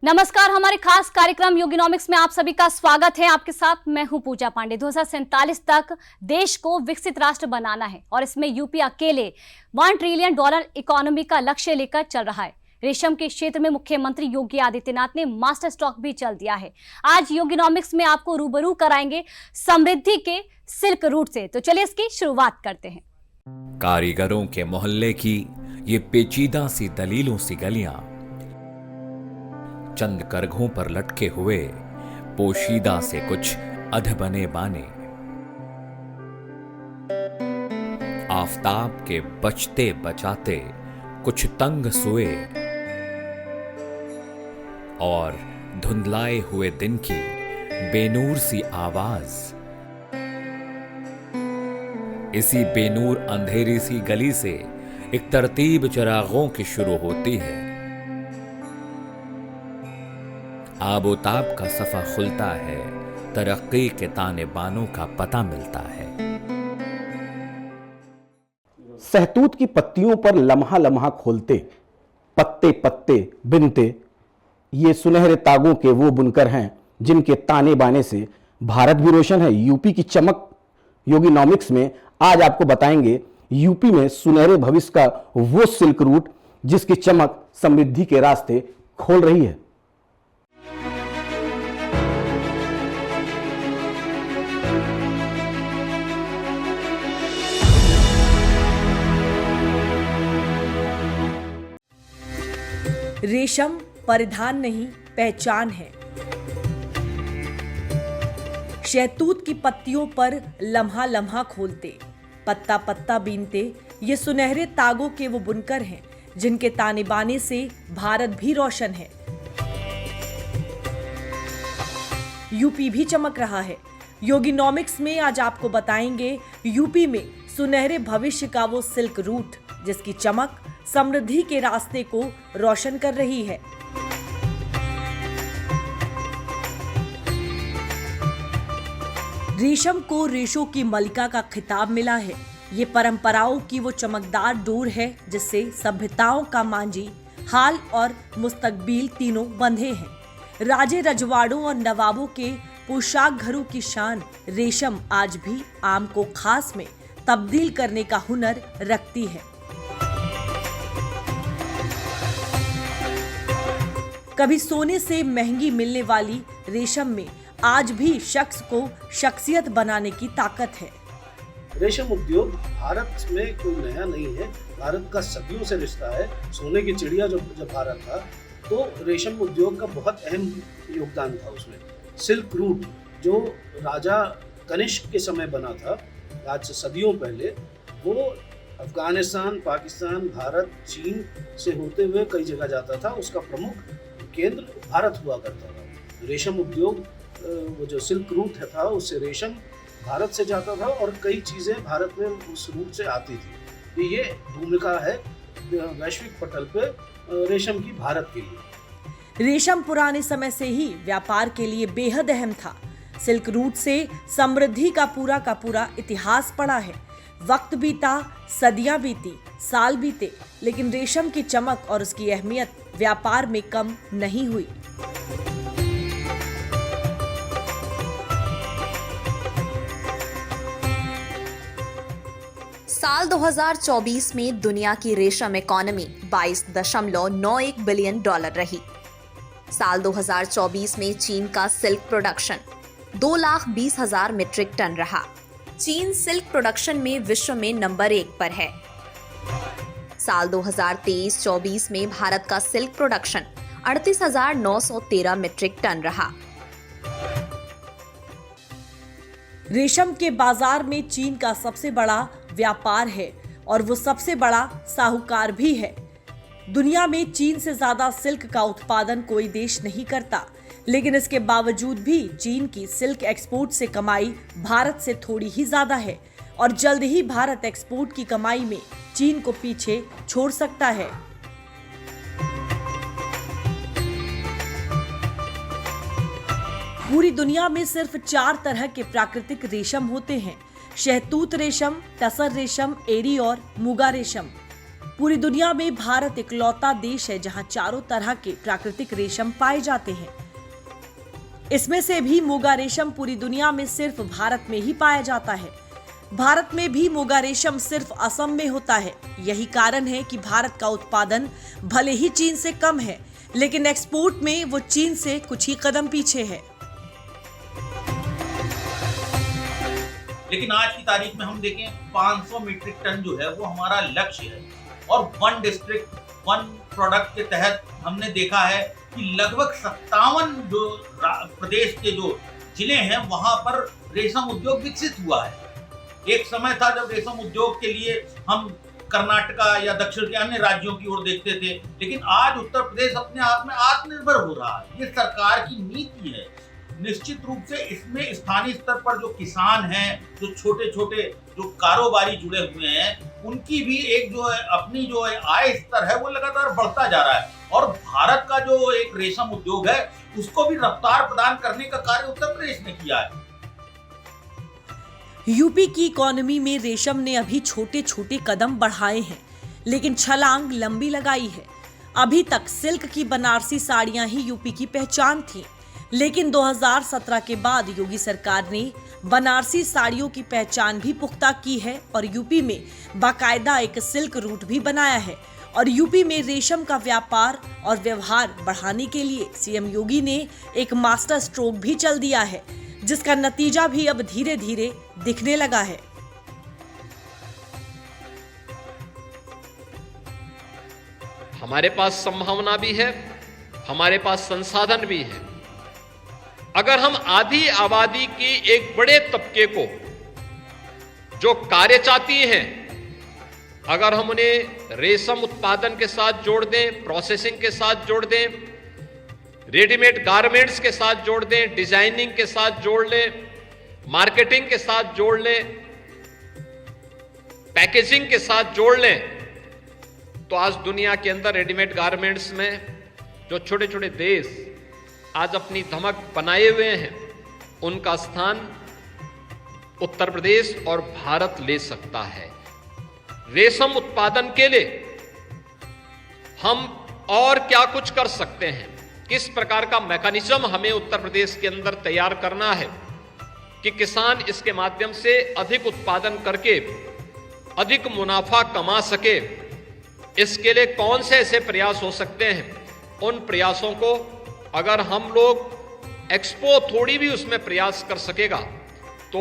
नमस्कार, हमारे खास कार्यक्रम योगिनॉमिक्स में आप सभी का स्वागत है। आपके साथ मैं हूं पूजा पांडे। 2047 तक देश को विकसित राष्ट्र बनाना है और इसमें यूपी अकेले $1 ट्रिलियन इकोनॉमी का लक्ष्य लेकर चल रहा है। रेशम के क्षेत्र में मुख्यमंत्री योगी आदित्यनाथ ने मास्टर स्ट्रोक भी चल दिया है। आज योगिनॉमिक्स में आपको रूबरू कराएंगे समृद्धि के सिल्क रूट से। तो चलिए इसकी शुरुआत करते हैं। कारीगरों के मोहल्ले की ये पेचीदा सी दलीलों सी गलियां, चंद करघों पर लटके हुए पोशीदा से कुछ अधबने बाने, आफताब के बचते बचाते कुछ तंग सोए और धुंधलाए हुए दिन की बेनूर सी आवाज इसी बेनूर अंधेरी सी गली से एक तरतीब चिरागों की शुरू होती है। आबोताब का सफा खुलता है, तरक्की के ताने बानों का पता मिलता है। सहतूत की पत्तियों पर लम्हा लम्हा खोलते, पत्ते पत्ते बिनते, ये सुनहरे तागों के वो बुनकर हैं जिनके ताने बाने से भारत भी रोशन है। यूपी की चमक योगिनॉमिक्स में आज आपको बताएंगे यूपी में सुनहरे भविष्य का वो सिल्क रूट जिसकी चमक समृद्धि के रास्ते खोल रही है। रेशम परिधान नहीं, पहचान है। शहतूत की पत्तियों पर लम्हा लम्हा खोलते, पत्ता पत्ता बीनते, ये सुनहरे तागों के वो बुनकर हैं जिनके ताने बाने से भारत भी रोशन है। यूपी भी चमक रहा है। योगिनॉमिक्स में आज आपको बताएंगे यूपी में सुनहरे भविष्य का वो सिल्क रूट जिसकी चमक समृद्धि के रास्ते को रोशन कर रही है। रेशम को रेशों की मलिका का खिताब मिला है। ये परंपराओं की वो चमकदार डोर है जिससे सभ्यताओं का मांझी हाल और मुस्तकबिल तीनों बंधे हैं। राजे रजवाड़ों और नवाबों के पोशाक घरों की शान रेशम आज भी आम को खास में तब्दील करने का हुनर रखती है। कभी सोने से महंगी मिलने वाली रेशम में आज भी शख्स को शख्सियत बनाने की ताकत है। रेशम उद्योग भारत में कोई नया नहीं है, भारत का सदियों से रिश्ता है। सोने की चिड़िया जब भारत था तो रेशम उद्योग का बहुत अहम योगदान था उसमें। सिल्क रूट जो राजा कनिष्क के समय बना था, आज से सदियों पहले, वो अफगानिस्तान, पाकिस्तान, भारत, चीन से होते हुए कई जगह जाता था। उसका प्रमुख केंद्र भारत हुआ करता था। रेशम उद्योग वो जो सिल्क रूट था उससे रेशम भारत से जाता था और कई चीज़ें भारत में उस रूट से आती थी। ये भूमिका है वैश्विक पटल पे रेशम की भारत के लिए। रेशम पुराने समय से ही व्यापार के लिए बेहद अहम था। सिल्क रूट से समृद्धि का पूरा इतिहास पड़ा है। वक्त बीता, सदियां बीती, साल बीते, लेकिन रेशम की चमक और उसकी अहमियत व्यापार में कम नहीं हुई। साल 2024 में दुनिया की रेशम इकोनॉमी $22.91 बिलियन रही। साल 2024 में चीन का सिल्क प्रोडक्शन 2,20,000 मीट्रिक टन रहा। चीन सिल्क प्रोडक्शन में विश्व में नंबर 1 पर है। साल 2023-24 में भारत का सिल्क प्रोडक्शन 38,913 मीट्रिक टन रहा। रेशम के बाजार में चीन का सबसे बड़ा व्यापार है और वो सबसे बड़ा साहूकार भी है। दुनिया में चीन से ज्यादा सिल्क का उत्पादन कोई देश नहीं करता, लेकिन इसके बावजूद भी चीन की सिल्क एक्सपोर्ट से कमाई भारत से थोड़ी ही ज्यादा है और जल्द ही भारत एक्सपोर्ट की कमाई में चीन को पीछे छोड़ सकता है। पूरी दुनिया में सिर्फ 4 तरह के प्राकृतिक रेशम होते हैं: शहतूत रेशम, टसर रेशम, एरी और मुगा रेशम। पूरी दुनिया में भारत इकलौता देश है जहां चारों तरह के प्राकृतिक रेशम पाए जाते हैं। इसमें से भी मोगा रेशम पूरी दुनिया में सिर्फ भारत में ही पाया जाता है। भारत में भी मोगा रेशम सिर्फ असम में होता है। यही कारण है कि भारत का उत्पादन भले ही चीन से कम है, लेकिन एक्सपोर्ट में वो चीन से कुछ ही कदम पीछे है। लेकिन आज की तारीख में हम देखें 500 मीट्रिक टन जो है वो हमारा लक्ष्य है, और वन डिस्ट्रिक्ट वन प्रोडक्ट के तहत हमने देखा है कि लगभग 57 जो प्रदेश के जो जिले हैं वहां पर रेशम उद्योग विकसित हुआ है। एक समय था जब रेशम उद्योग के लिए हम कर्नाटका या दक्षिण के अन्य राज्यों की ओर देखते थे, लेकिन आज उत्तर प्रदेश अपने आप में आत्मनिर्भर हो रहा है। ये सरकार की नीति है। निश्चित रूप से इसमें स्थानीय स्तर पर जो किसान हैं, जो छोटे छोटे जो कारोबारी जुड़े हुए हैं, उनकी भी एक जो है अपनी जो है आय स्तर है वो लगातार बढ़ता जा रहा है, और भारत का जो एक रेशम उद्योग है उसको भी रफ्तार प्रदान करने का कार्य उत्तर प्रदेश ने किया है। यूपी की इकोनॉमी में रेशम ने अभी छोटे छोटे कदम बढ़ाए हैं, लेकिन छलांग लंबी लगाई है। अभी तक सिल्क की बनारसी साड़ियां ही यूपी की पहचान थी, लेकिन 2017 के बाद योगी सरकार ने बनारसी साड़ियों की पहचान भी पुख्ता की है और यूपी में बाकायदा एक सिल्क रूट भी बनाया है। और यूपी में रेशम का व्यापार और व्यवहार बढ़ाने के लिए सीएम योगी ने एक मास्टर स्ट्रोक भी चल दिया है, जिसका नतीजा भी अब धीरे धीरे दिखने लगा है। हमारे पास संभावना भी है, हमारे पास संसाधन भी है। अगर हम आधी आबादी की एक बड़े तबके को जो कार्य चाहती हैं, अगर हम उन्हें रेशम उत्पादन के साथ जोड़ दें, प्रोसेसिंग के साथ जोड़ दें, रेडीमेड गारमेंट्स के साथ जोड़ दें, डिजाइनिंग के साथ जोड़ लें, मार्केटिंग के साथ जोड़ लें, पैकेजिंग के साथ जोड़ लें, तो आज दुनिया के अंदर रेडीमेड गारमेंट्स में जो छोटे छोटे देश आज अपनी धमक बनाए हुए हैं, उनका स्थान उत्तर प्रदेश और भारत ले सकता है। रेशम उत्पादन के लिए हम और क्या कुछ कर सकते हैं, किस प्रकार का मैकेनिज्म हमें उत्तर प्रदेश के अंदर तैयार करना है कि किसान इसके माध्यम से अधिक उत्पादन करके अधिक मुनाफा कमा सके। इसके लिए कौन से ऐसे प्रयास हो सकते हैं, उन प्रयासों को अगर हम लोग एक्सपो थोड़ी भी उसमें प्रयास कर सकेगा तो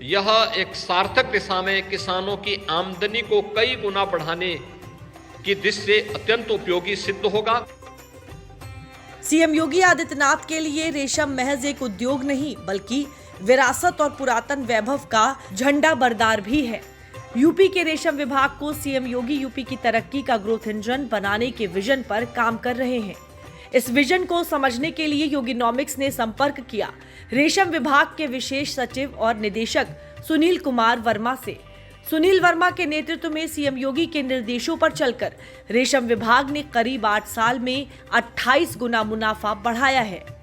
यह एक सार्थक दिशा में किसानों की आमदनी को कई गुना बढ़ाने की दृष्टि से अत्यंत उपयोगी सिद्ध होगा। सीएम योगी आदित्यनाथ के लिए रेशम महज एक उद्योग नहीं बल्कि विरासत और पुरातन वैभव का झंडा बरदार भी है। यूपी के रेशम विभाग को सीएम योगी यूपी की तरक्की का ग्रोथ इंजन बनाने के विजन पर काम कर रहे हैं। इस विजन को समझने के लिए योगीनॉमिक्स ने संपर्क किया रेशम विभाग के विशेष सचिव और निदेशक सुनील कुमार वर्मा से। सुनील वर्मा के नेतृत्व में सीएम योगी के निर्देशों पर चलकर रेशम विभाग ने करीब 8 साल में 28 गुना मुनाफा बढ़ाया है।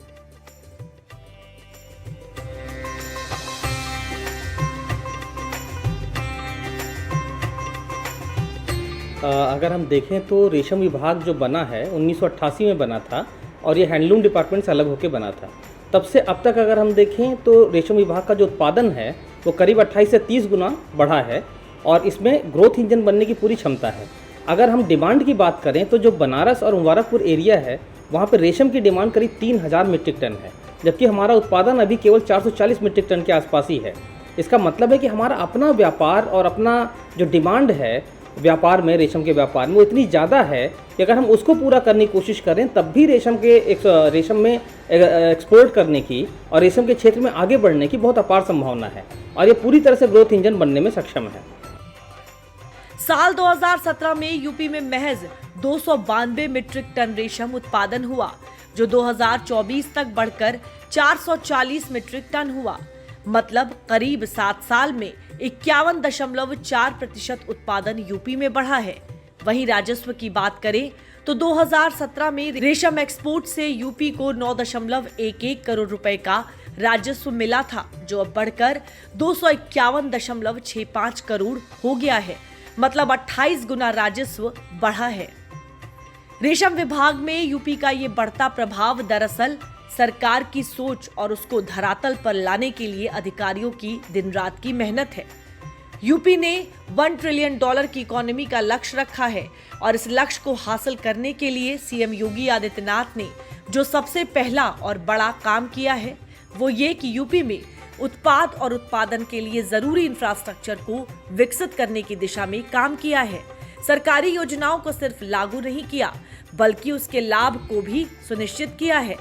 अगर हम देखें तो रेशम विभाग जो बना है 1988 में बना था और ये हैंडलूम डिपार्टमेंट से अलग होकर बना था। तब से अब तक अगर हम देखें तो रेशम विभाग का जो उत्पादन है वो करीब 28 से 30 गुना बढ़ा है और इसमें ग्रोथ इंजन बनने की पूरी क्षमता है। अगर हम डिमांड की बात करें तो जो बनारस और मुबारकपुर एरिया है वहाँ पर रेशम की डिमांड करीब 3000 मीट्रिक टन है, जबकि हमारा उत्पादन अभी केवल 440 मीट्रिक टन के आसपास ही है। इसका मतलब है कि हमारा अपना व्यापार और अपना जो डिमांड है व्यापार में, रेशम के व्यापार में, वो इतनी ज़्यादा है कि अगर हम उसको पूरा करने की कोशिश करें तब भी रेशम में एक्सपोर्ट करने की और रेशम के क्षेत्र में आगे बढ़ने की बहुत अपार संभावना है और ये पूरी तरह से ग्रोथ इंजन बनने में सक्षम है। साल 2017 में यूपी में महज 292 मीट्रिक टन रेशम उत्पादन हुआ, जो 2024 तक बढ़कर 440 मीट्रिक टन हुआ। मतलब करीब 7 साल में 51.4% उत्पादन यूपी में बढ़ा है। वहीं राजस्व की बात करें तो 2017 में रेशम एक्सपोर्ट से यूपी को 9.11 करोड़ रुपए का राजस्व मिला था, जो अब बढ़कर 251.65 करोड़ हो गया है। मतलब 28 गुना राजस्व बढ़ा है। रेशम विभाग में यूपी का ये बढ़ता प्रभाव दरअसल सरकार की सोच और उसको धरातल पर लाने के लिए अधिकारियों की दिन रात की मेहनत है। यूपी ने $1 ट्रिलियन की इकोनॉमी का लक्ष्य रखा है और इस लक्ष्य को हासिल करने के लिए सीएम योगी आदित्यनाथ ने जो सबसे पहला और बड़ा काम किया है वो ये कि यूपी में उत्पाद और उत्पादन के लिए जरूरी इंफ्रास्ट्रक्चर को विकसित करने की दिशा में काम किया है। सरकारी योजनाओं को सिर्फ लागू नहीं किया बल्कि उसके लाभ को भी सुनिश्चित किया है।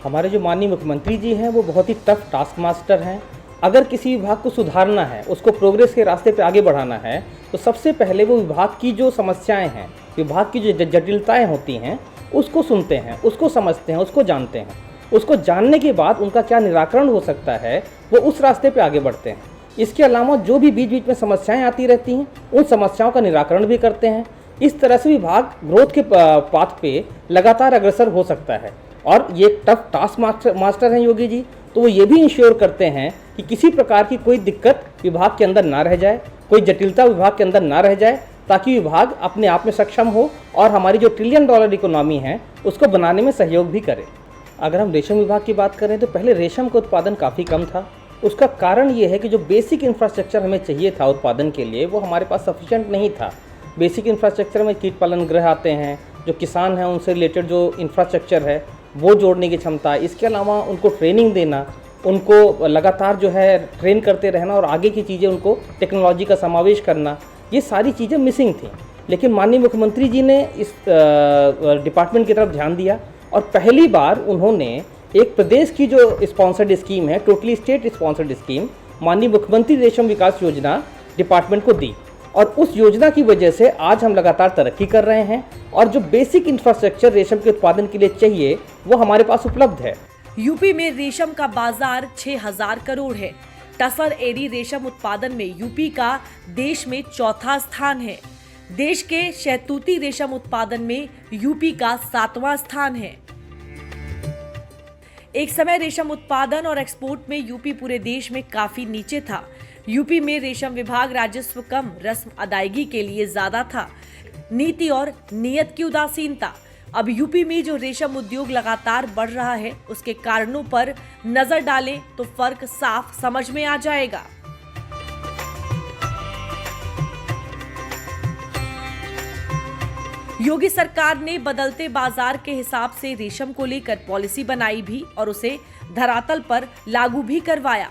हमारे जो माननीय मुख्यमंत्री जी हैं वो बहुत ही टफ टास्क मास्टर हैं। अगर किसी विभाग को सुधारना है, उसको प्रोग्रेस के रास्ते पे आगे बढ़ाना है, तो सबसे पहले वो विभाग की जो समस्याएं हैं, विभाग की जो जटिलताएं होती हैं, उसको सुनते हैं, उसको समझते हैं, उसको जानते हैं। उसको जानने के बाद उनका क्या निराकरण हो सकता है वो उस रास्ते पे आगे बढ़ते हैं। इसके अलावा जो भी बीच बीच में समस्याएं आती रहती हैं उन समस्याओं का निराकरण भी करते हैं। इस तरह से विभाग ग्रोथ के पाथ पे लगातार अग्रसर हो सकता है। और ये टफ टास्क मास्टर हैं योगी जी, तो वो ये भी इंश्योर करते हैं कि किसी प्रकार की कोई दिक्कत विभाग के अंदर ना रह जाए, कोई जटिलता विभाग के अंदर ना रह जाए, ताकि विभाग अपने आप में सक्षम हो और हमारी जो $1 ट्रिलियन इकोनॉमी है उसको बनाने में सहयोग भी करे। अगर हम रेशम विभाग की बात करें तो पहले रेशम का उत्पादन काफ़ी कम था। उसका कारण ये है कि जो बेसिक इंफ्रास्ट्रक्चर हमें चाहिए था उत्पादन के लिए वो हमारे पास सफिशिएंट नहीं था। बेसिक इंफ्रास्ट्रक्चर में कीट पालन गृह आते हैं, जो किसान हैं उनसे रिलेटेड जो इंफ्रास्ट्रक्चर है वो जोड़ने की क्षमता, इसके अलावा उनको ट्रेनिंग देना, उनको लगातार जो है ट्रेन करते रहना और आगे की चीज़ें उनको टेक्नोलॉजी का समावेश करना, ये सारी चीज़ें मिसिंग थी। लेकिन माननीय मुख्यमंत्री जी ने इस डिपार्टमेंट की तरफ ध्यान दिया और पहली बार उन्होंने एक प्रदेश की जो स्पॉन्सर्ड स्कीम है, टोटली स्टेट स्पॉन्सर्ड स्कीम, माननीय मुख्यमंत्री रेशम विकास योजना डिपार्टमेंट को दी और उस योजना की वजह से आज हम लगातार तरक्की कर रहे हैं और जो बेसिक इंफ्रास्ट्रक्चर रेशम के उत्पादन के लिए चाहिए वो हमारे पास उपलब्ध है। यूपी में रेशम का बाजार 6000 करोड़ है। टसर एरी रेशम उत्पादन में यूपी का देश में चौथा स्थान है। देश के शहतूती रेशम उत्पादन में यूपी का 7वां स्थान है। एक समय रेशम उत्पादन और एक्सपोर्ट में यूपी पूरे देश में काफी नीचे था। यूपी में रेशम विभाग राजस्व कम, रस्म अदायगी के लिए ज्यादा था, नीति और नियत की उदासीनता। अब यूपी में जो रेशम उद्योग लगातार बढ़ रहा है उसके कारणों पर नजर डालें तो फर्क साफ समझ में आ जाएगा। योगी सरकार ने बदलते बाजार के हिसाब से रेशम को लेकर पॉलिसी बनाई भी और उसे धरातल पर लागू भी करवाया।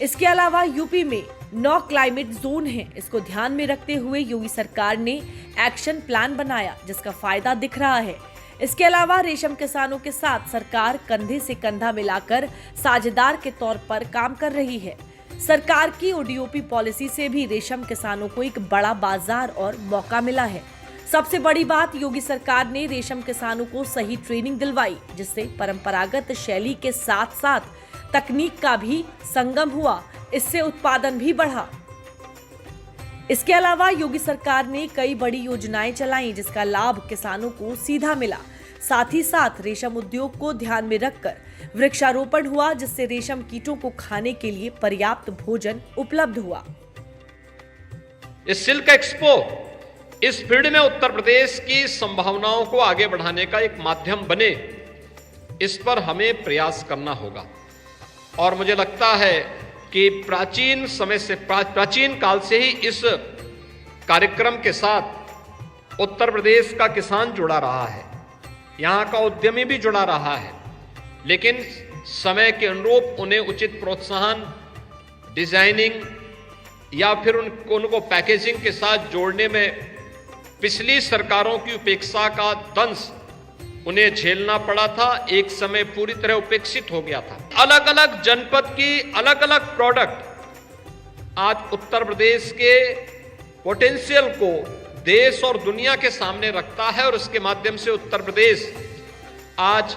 इसके अलावा यूपी में 9 क्लाइमेट जोन हैं। इसको ध्यान में रखते हुए योगी सरकार ने एक्शन प्लान बनाया जिसका फायदा दिख रहा है। इसके अलावा रेशम किसानों के साथ सरकार कंधे से कंधा मिलाकर साझेदार के तौर पर काम कर रही है। सरकार की ओडीओपी पॉलिसी से भी रेशम किसानों को एक बड़ा बाजार और मौका मिला है। सबसे बड़ी बात, योगी सरकार ने रेशम किसानों को सही ट्रेनिंग दिलवाई जिससे परंपरागत शैली के साथ साथ तकनीक का भी संगम हुआ। इससे उत्पादन भी बढ़ा। इसके अलावा योगी सरकार ने कई बड़ी योजनाएं चलाई जिसका लाभ किसानों को सीधा मिला। साथ ही साथ रेशम उद्योग को ध्यान में रखकर वृक्षारोपण हुआ जिससे रेशम कीटों को खाने के लिए पर्याप्त भोजन उपलब्ध हुआ। इस सिल्क एक्सपो इस फील्ड में उत्तर प्रदेश की संभावनाओं को आगे बढ़ाने का एक माध्यम बने, इस पर हमें प्रयास करना होगा। और मुझे लगता है कि प्राचीन समय से, प्राचीन काल से ही इस कार्यक्रम के साथ उत्तर प्रदेश का किसान जुड़ा रहा है, यहाँ का उद्यमी भी जुड़ा रहा है, लेकिन समय के अनुरूप उन्हें उचित प्रोत्साहन, डिजाइनिंग या फिर उनको पैकेजिंग के साथ जोड़ने में पिछली सरकारों की उपेक्षा का दंश उन्हें झेलना पड़ा था। एक समय पूरी तरह उपेक्षित हो गया था। अलग अलग जनपद की अलग अलग प्रोडक्ट आज उत्तर प्रदेश के पोटेंशियल को देश और दुनिया के सामने रखता है और इसके माध्यम से उत्तर प्रदेश आज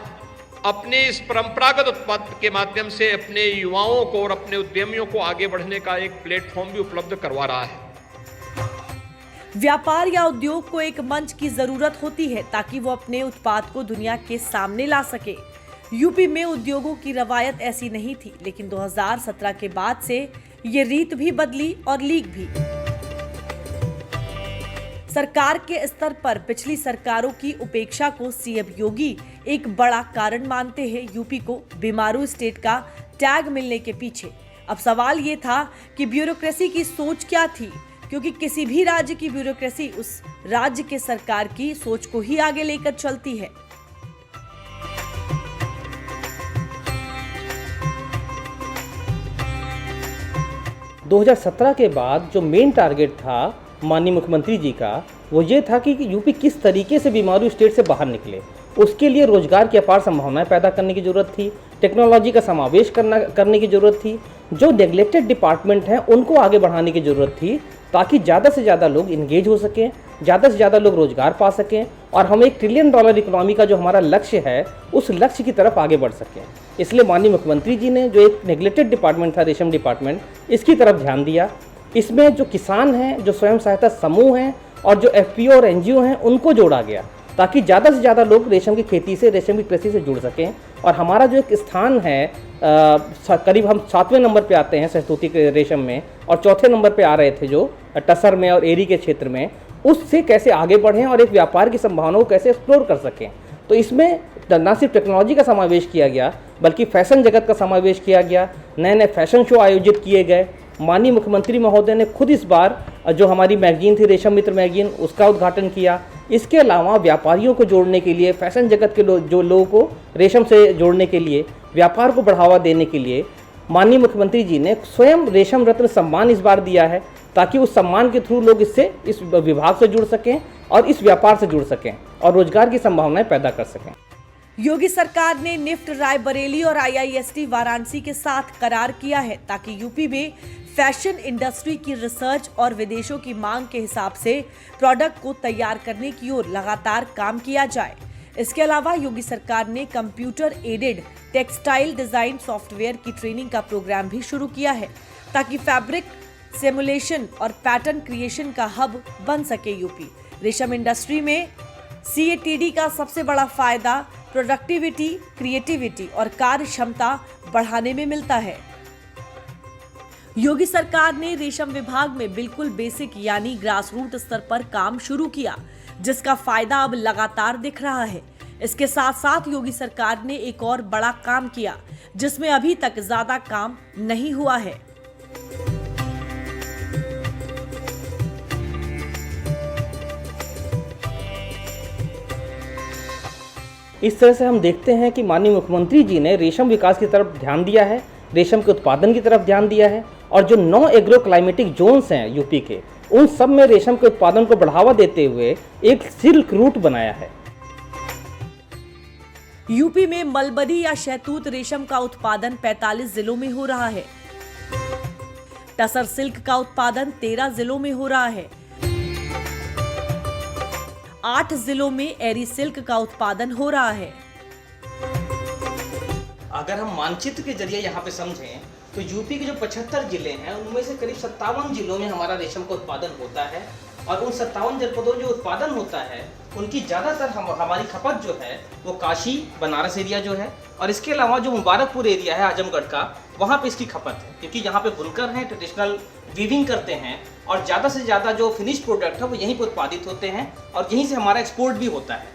अपने इस परंपरागत उत्पाद के माध्यम से अपने युवाओं को और अपने उद्यमियों को आगे बढ़ने का एक प्लेटफॉर्म भी उपलब्ध करवा रहा है। व्यापार या उद्योग को एक मंच की जरूरत होती है ताकि वो अपने उत्पाद को दुनिया के सामने ला सके। यूपी में उद्योगों की रवायत ऐसी नहीं थी, लेकिन 2017 के बाद से ये रीत भी बदली और लीक भी। सरकार के स्तर पर पिछली सरकारों की उपेक्षा को सीएम योगी एक बड़ा कारण मानते हैं यूपी को बीमारू स्टेट का टैग मिलने के पीछे। अब सवाल ये था कि ब्यूरोक्रेसी की सोच क्या थी, क्योंकि किसी भी राज्य की ब्यूरोक्रेसी उस राज्य के सरकार की सोच को ही आगे लेकर चलती है। – 2017 के बाद जो मेन टारगेट था माननीय मुख्यमंत्री जी का, वो ये था कि यूपी किस तरीके से बीमारू स्टेट से बाहर निकले। उसके लिए रोजगार की अपार संभावनाएं पैदा करने की जरूरत थी, टेक्नोलॉजी का समावेश करने की जरूरत थी, जो नेग्लेक्टेड डिपार्टमेंट हैं उनको आगे बढ़ाने की जरूरत थी, ताकि ज़्यादा से ज़्यादा लोग इंगेज हो सकें, ज़्यादा से ज़्यादा लोग रोजगार पा सकें और हम $1 ट्रिलियन इकोनॉमी का जो हमारा लक्ष्य है उस लक्ष्य की तरफ आगे बढ़ सकें। इसलिए माननीय मुख्यमंत्री जी ने जो एक नेग्लेक्टेड डिपार्टमेंट था रेशम डिपार्टमेंट, इसकी तरफ ध्यान दिया। इसमें जो किसान हैं, जो स्वयं सहायता समूह हैं और जो FPO और NGO हैं उनको जोड़ा गया, ताकि ज़्यादा से ज़्यादा लोग रेशम की खेती से, रेशम की कृषि से जुड़ सकें। और हमारा जो एक स्थान है, करीब हम 7वें नंबर पे आते हैं सहतूती के रेशम में, और 4थे नंबर पे आ रहे थे जो टसर में और एरी के क्षेत्र में, उससे कैसे आगे बढ़ें और एक व्यापार की संभावनाओं को कैसे एक्सप्लोर कर सकें। तो इसमें न सिर्फ टेक्नोलॉजी का समावेश किया गया, बल्कि फैशन जगत का समावेश किया गया, नए नए फैशन शो आयोजित किए गए। माननीय मुख्यमंत्री महोदय ने खुद इस बार जो हमारी मैगजीन थी रेशम मित्र मैगजीन, उसका उद्घाटन किया। इसके अलावा व्यापारियों को जोड़ने के लिए, फैशन जगत के जो लोगों को रेशम से जोड़ने के लिए, व्यापार को बढ़ावा देने के लिए माननीय मुख्यमंत्री जी ने स्वयं रेशम रत्न सम्मान इस बार दिया है, ताकि उस सम्मान के थ्रू लोग इस विभाग से जुड़ सकें और इस व्यापार से जुड़ सकें और रोजगार की संभावनाएं पैदा कर सकें। योगी सरकार ने निफ्ट रायबरेली और IIST वाराणसी के साथ करार किया है, ताकि यूपी में फैशन इंडस्ट्री की रिसर्च और विदेशों की मांग के हिसाब से प्रोडक्ट को तैयार करने की ओर लगातार काम किया जाए। इसके अलावा योगी सरकार ने computer aided textile design software की ट्रेनिंग का प्रोग्राम भी शुरू किया है, ताकि फैब्रिक सिमुलेशन और पैटर्न क्रिएशन का हब बन सके यूपी। रेशम इंडस्ट्री में CATD का सबसे बड़ा फायदा प्रोडक्टिविटी, क्रिएटिविटी और कार्य क्षमता बढ़ाने में मिलता है। योगी सरकार ने रेशम विभाग में बिल्कुल बेसिक यानी ग्रास रूट स्तर पर काम शुरू किया, जिसका फायदा अब लगातार दिख रहा है। इसके साथ साथ योगी सरकार ने एक और बड़ा काम किया, जिसमें अभी तक ज्यादा काम नहीं हुआ है। इस तरह से हम देखते हैं कि माननीय मुख्यमंत्री जी ने रेशम विकास की तरफ ध्यान दिया है, रेशम के उत्पादन की तरफ ध्यान दिया है, और जो 9 एग्रो क्लाइमेटिक जोन्स हैं यूपी के, उन सब में रेशम के उत्पादन को बढ़ावा देते हुए एक सिल्क रूट बनाया है। यूपी में मलबरी या शहतूत रेशम का उत्पादन 45 जिलों में हो रहा है। टसर सिल्क का उत्पादन 13 जिलों में हो रहा है। 8 जिलों में एरी सिल्क का उत्पादन हो रहा है। अगर हम मानचित्र के जरिए यहाँ पे समझें तो यूपी के जो 75 जिले हैं उनमें से करीब 57 जिलों में हमारा रेशम का उत्पादन होता है, और उन 57 जनपदों जो उत्पादन होता है उनकी ज़्यादातर हमारी खपत जो है वो काशी बनारस एरिया जो है, और इसके अलावा जो मुबारकपुर एरिया है आजमगढ़ का, वहाँ पे इसकी खपत है, क्योंकि यहाँ पे बुनकर हैं, ट्रेडिशनल वीविंग करते हैं, और ज़्यादा से ज़्यादा जो फिनिश प्रोडक्ट है वो यहीं पर उत्पादित होते हैं और यहीं से हमारा एक्सपोर्ट भी होता है।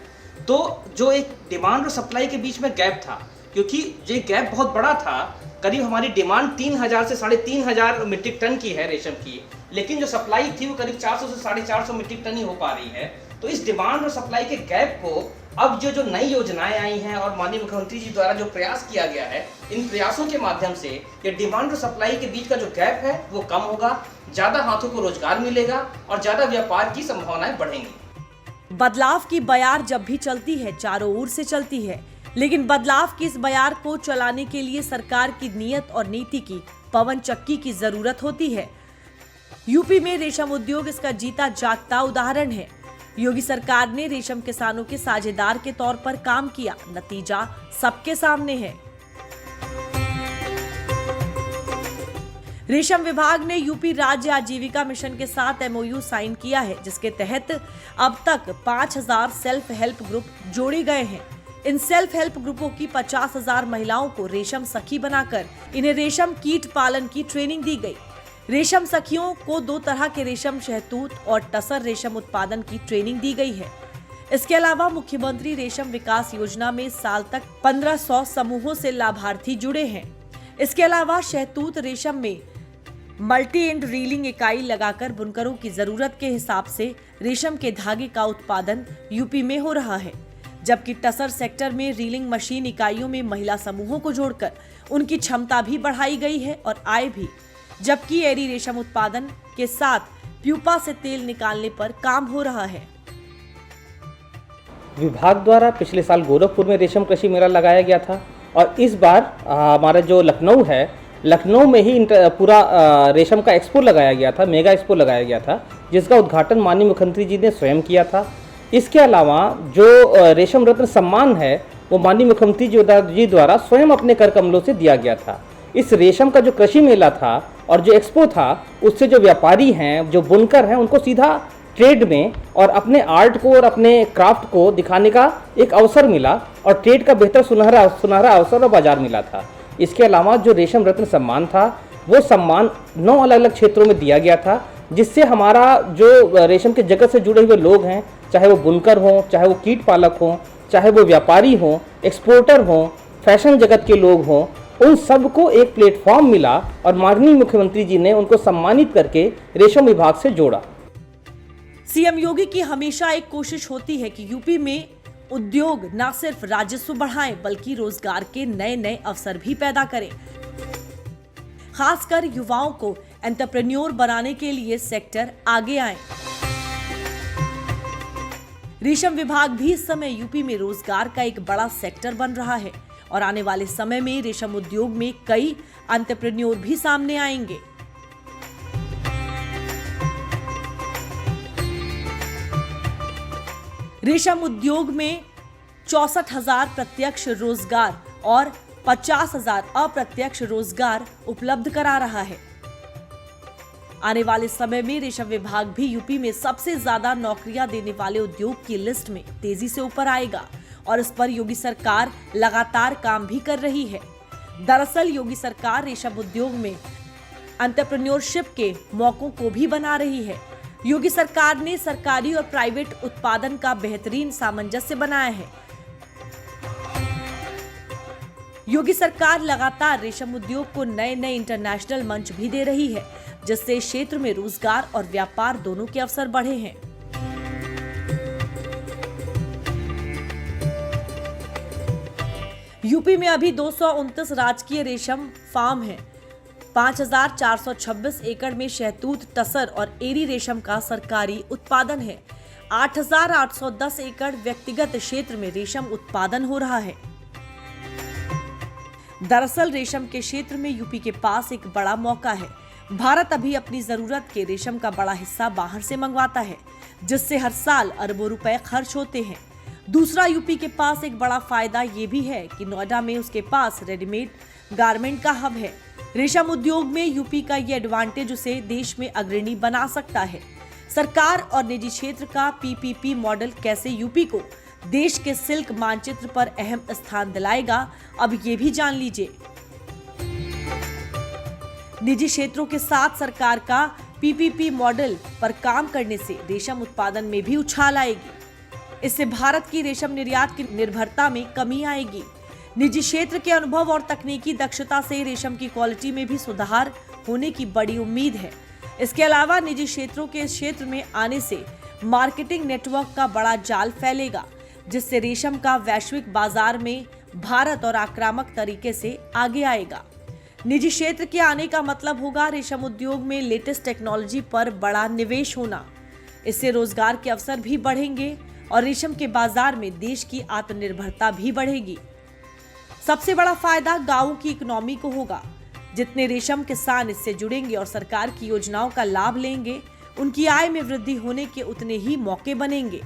तो जो एक डिमांड और सप्लाई के बीच में गैप था, क्योंकि ये गैप बहुत बड़ा था, करीब हमारी डिमांड 3000 से 3500 मीट्रिक टन की है रेशम की, लेकिन जो सप्लाई थी वो करीब 400 से 450 मीट्रिक टन ही हो पा रही है। तो इस डिमांड और सप्लाई के गैप को अब जो नई योजनाएं आई हैं और माननीय मुख्यमंत्री जी द्वारा जो प्रयास किया गया है, इन प्रयासों के माध्यम से ये डिमांड और सप्लाई के बीच का जो गैप है वो कम होगा, ज़्यादा हाथों को रोजगार मिलेगा और ज़्यादा व्यापार की संभावनाएं बढ़ेंगी। बदलाव की बयार जब भी चलती है चारों ओर से चलती है, लेकिन बदलाव की इस बयार को चलाने के लिए सरकार की नीयत और नीति की पवन चक्की की जरूरत होती है। यूपी में रेशम उद्योग इसका जीता जागता उदाहरण है। योगी सरकार ने रेशम किसानों के साझेदार के तौर पर काम किया, नतीजा सबके सामने है। रेशम विभाग ने यूपी राज्य आजीविका मिशन के साथ MOU साइन किया है, जिसके तहत अब तक 5000 सेल्फ हेल्प ग्रुप जोड़े गए हैं। इन सेल्फ हेल्प ग्रुपों की 50,000 महिलाओं को रेशम सखी बनाकर इन्हें रेशम कीट पालन की ट्रेनिंग दी गई। रेशम सखियों को 2 तरह के रेशम शहतूत और टसर रेशम उत्पादन की ट्रेनिंग दी गई है। इसके अलावा मुख्यमंत्री रेशम विकास योजना में साल तक 1500 समूहों से लाभार्थी जुड़े हैं। इसके अलावा शहतूत रेशम में मल्टी एंड रीलिंग इकाई लगाकर बुनकरों की जरूरत के हिसाब से रेशम के धागे का उत्पादन यूपी में हो रहा है, जबकि टसर सेक्टर में रीलिंग मशीन इकाइयों में महिला समूहों को जोड़कर उनकी क्षमता भी बढ़ाई गई है और आय भी, जबकि एरी रेशम उत्पादन के साथ प्यूपा से तेल निकालने पर काम हो रहा है। विभाग द्वारा पिछले साल गोरखपुर में रेशम कृषि मेला लगाया गया था और इस बार हमारा जो लखनऊ है, लखनऊ में ही पूरा रेशम का एक्सपो लगाया गया था, मेगा एक्सपो लगाया गया था, जिसका उद्घाटन माननीय मुख्यमंत्री जी ने स्वयं किया था। इसके अलावा जो रेशम रत्न सम्मान है वो माननीय मुख्यमंत्री जी द्वारा स्वयं अपने कर कमलों से दिया गया था। इस रेशम का जो कृषि मेला था और जो एक्सपो था, उससे जो व्यापारी हैं, जो बुनकर हैं, उनको सीधा ट्रेड में और अपने आर्ट को और अपने क्राफ्ट को दिखाने का एक अवसर मिला और ट्रेड का बेहतर सुनहरा अवसर और बाजार मिला था। इसके अलावा जो रेशम रत्न सम्मान था वो सम्मान 9 अलग अलग क्षेत्रों में दिया गया था, जिससे हमारा जो रेशम के जगत से जुड़े हुए लोग हैं, चाहे वो बुनकर हों, चाहे वो कीट पालक हों, चाहे वो व्यापारी हों, एक्सपोर्टर हों, फैशन जगत के लोग हों, उन सबको एक प्लेटफॉर्म मिला और माननीय मुख्यमंत्री जी ने उनको सम्मानित करके रेशम विभाग से जोड़ा। सीएम योगी की हमेशा एक कोशिश होती है कि यूपी में उद्योग न सिर्फ राजस्व बढ़ाएं बल्कि रोजगार के नए नए अवसर भी पैदा करें। खासकर युवाओं को एंटरप्रेन्योर बनाने के लिए सेक्टर आगे आए। रेशम विभाग भी इस समय यूपी में रोजगार का एक बड़ा सेक्टर बन रहा है और आने वाले समय में रेशम उद्योग में कई एंटरप्रेन्योर भी सामने आएंगे। रेशम उद्योग में 64,000 प्रत्यक्ष रोजगार और 50,000 अप्रत्यक्ष रोजगार उपलब्ध करा रहा है। आने वाले समय में रेशम विभाग भी यूपी में सबसे ज्यादा नौकरियां देने वाले उद्योग की लिस्ट में तेजी से ऊपर आएगा और इस पर योगी सरकार लगातार काम भी कर रही है। दरअसल योगी सरकार रेशम उद्योग में एंटरप्रेन्योरशिप के मौकों को भी बना रही है। योगी सरकार ने सरकारी और प्राइवेट उत्पादन का बेहतरीन सामंजस्य बनाया है। योगी सरकार लगातार रेशम उद्योग को नए नए इंटरनेशनल मंच भी दे रही है, जिससे इस क्षेत्र में रोजगार और व्यापार दोनों के अवसर बढ़े हैं। यूपी में अभी 229 राजकीय रेशम फार्म हैं। 5,426 एकड़ में शहतूत, टसर और एरी रेशम का सरकारी उत्पादन है। 8,810 एकड़ व्यक्तिगत क्षेत्र में रेशम उत्पादन हो रहा है। दरअसल रेशम के क्षेत्र में यूपी के पास एक बड़ा मौका है। भारत अभी अपनी जरूरत के रेशम का बड़ा हिस्सा बाहर से मंगवाता है, जिससे हर साल अरबों रुपए खर्च होते हैं। दूसरा, यूपी के पास एक बड़ा फायदा ये भी है कि नोएडा में उसके पास रेडीमेड गारमेंट का हब है। रेशम उद्योग में यूपी का ये एडवांटेज उसे देश में अग्रणी बना सकता है। सरकार और निजी क्षेत्र का पीपीपी मॉडल कैसे यूपी को देश के सिल्क मानचित्र पर अहम स्थान दिलाएगा, अब ये भी जान लीजिए। निजी क्षेत्रों के साथ सरकार का पीपीपी मॉडल पर काम करने से रेशम उत्पादन में भी उछाल आएगी। इससे भारत की रेशम निर्यात की निर्भरता में कमी आएगी। निजी क्षेत्र के अनुभव और तकनीकी दक्षता से रेशम की क्वालिटी में भी सुधार होने की बड़ी उम्मीद है। इसके अलावा निजी क्षेत्रों के इस क्षेत्र में आने से मार्केटिंग नेटवर्क का बड़ा जाल फैलेगा, जिससे रेशम का वैश्विक बाजार में भारत और आक्रामक तरीके से आगे आएगा। निजी क्षेत्र के आने का मतलब होगा रेशम उद्योग में लेटेस्ट टेक्नोलॉजी पर बड़ा निवेश होना। इससे रोजगार के अवसर भी बढ़ेंगे और रेशम के बाजार में देश की आत्मनिर्भरता भी बढ़ेगी। सबसे बड़ा फायदा गांवों की इकोनॉमी को होगा। जितने रेशम किसान इससे जुड़ेंगे और सरकार की योजनाओं का लाभ लेंगे, उनकी आय में वृद्धि होने के उतने ही मौके बनेंगे।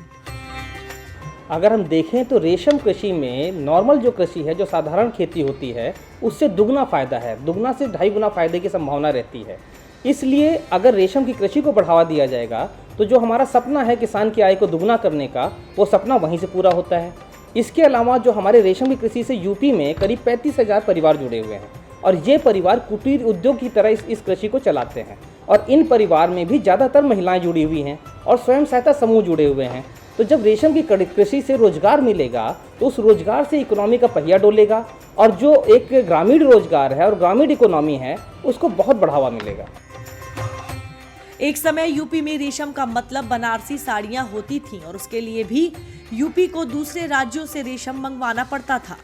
अगर हम देखें तो रेशम कृषि में नॉर्मल जो कृषि है, जो साधारण खेती होती है, उससे दुगना फायदा है, दुगना से 2.5 गुना फायदे की संभावना रहती है। इसलिए अगर रेशम की कृषि को बढ़ावा दिया जाएगा तो जो हमारा सपना है किसान की आय को दुगना करने का, वो सपना वहीं से पूरा होता है। इसके अलावा जो हमारे रेशम की कृषि से यूपी में करीब 35,000 परिवार जुड़े हुए हैं और ये परिवार कुटीर उद्योग की तरह इस कृषि को चलाते हैं। और इन परिवार में भी ज़्यादातर महिलाएं जुड़ी हुई हैं और स्वयं सहायता समूह जुड़े हुए हैं। तो जब रेशम की कृषि से रोजगार मिलेगा तो उस रोजगार से इकोनॉमी का पहिया डोलेगा और जो एक ग्रामीण रोजगार है और ग्रामीण इकोनॉमी है उसको बहुत बढ़ावा मिलेगा। एक समय यूपी में रेशम का मतलब बनारसी साड़ियां होती थीं और उसके लिए भी यूपी को दूसरे राज्यों से रेशम मंगवाना पड़ता था।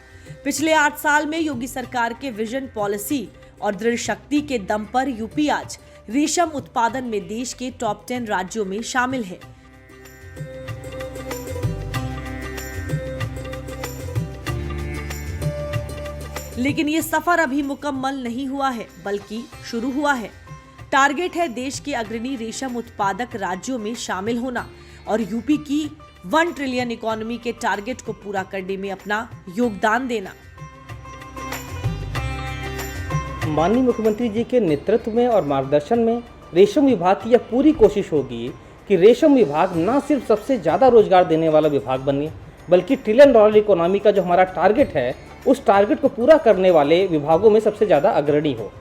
पिछले 8 साल में योगी सरकार के विजन, पॉलिसी और दृढ़ शक्ति के दम पर यूपी आज रेशम उत्पादन में देश के टॉप 10 राज्यों में शामिल है। लेकिन ये सफर अभी मुकम्मल नहीं हुआ है, बल्कि शुरू हुआ है। टारगेट है देश के अग्रणी रेशम उत्पादक राज्यों में शामिल होना और यूपी की 1 ट्रिलियन इकोनॉमी के टारगेट को पूरा करने में अपना योगदान देना। माननीय मुख्यमंत्री जी के नेतृत्व में और मार्गदर्शन में रेशम विभाग की यह पूरी कोशिश होगी कि रेशम विभाग न सिर्फ सबसे ज़्यादा रोजगार देने वाला विभाग बने, बल्कि $1 ट्रिलियन इकोनॉमी का जो हमारा टारगेट है उस टारगेट को पूरा करने वाले विभागों में सबसे ज़्यादा अग्रणी हो।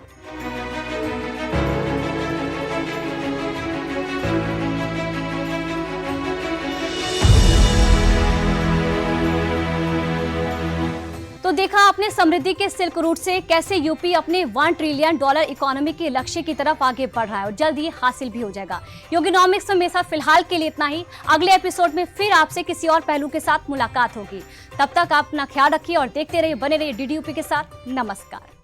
तो देखा आपने समृद्धि के सिल्क रूट से कैसे यूपी अपने $1 ट्रिलियन इकोनॉमी के लक्ष्य की तरफ आगे बढ़ रहा है और जल्द ये हासिल भी हो जाएगा। योगिनॉमिक्स में मेरे साथ फिलहाल के लिए इतना ही। अगले एपिसोड में फिर आपसे किसी और पहलू के साथ मुलाकात होगी। तब तक आप अपना ख्याल रखिए और देखते रहिए, बने रहिए DD यूपी के साथ। नमस्कार।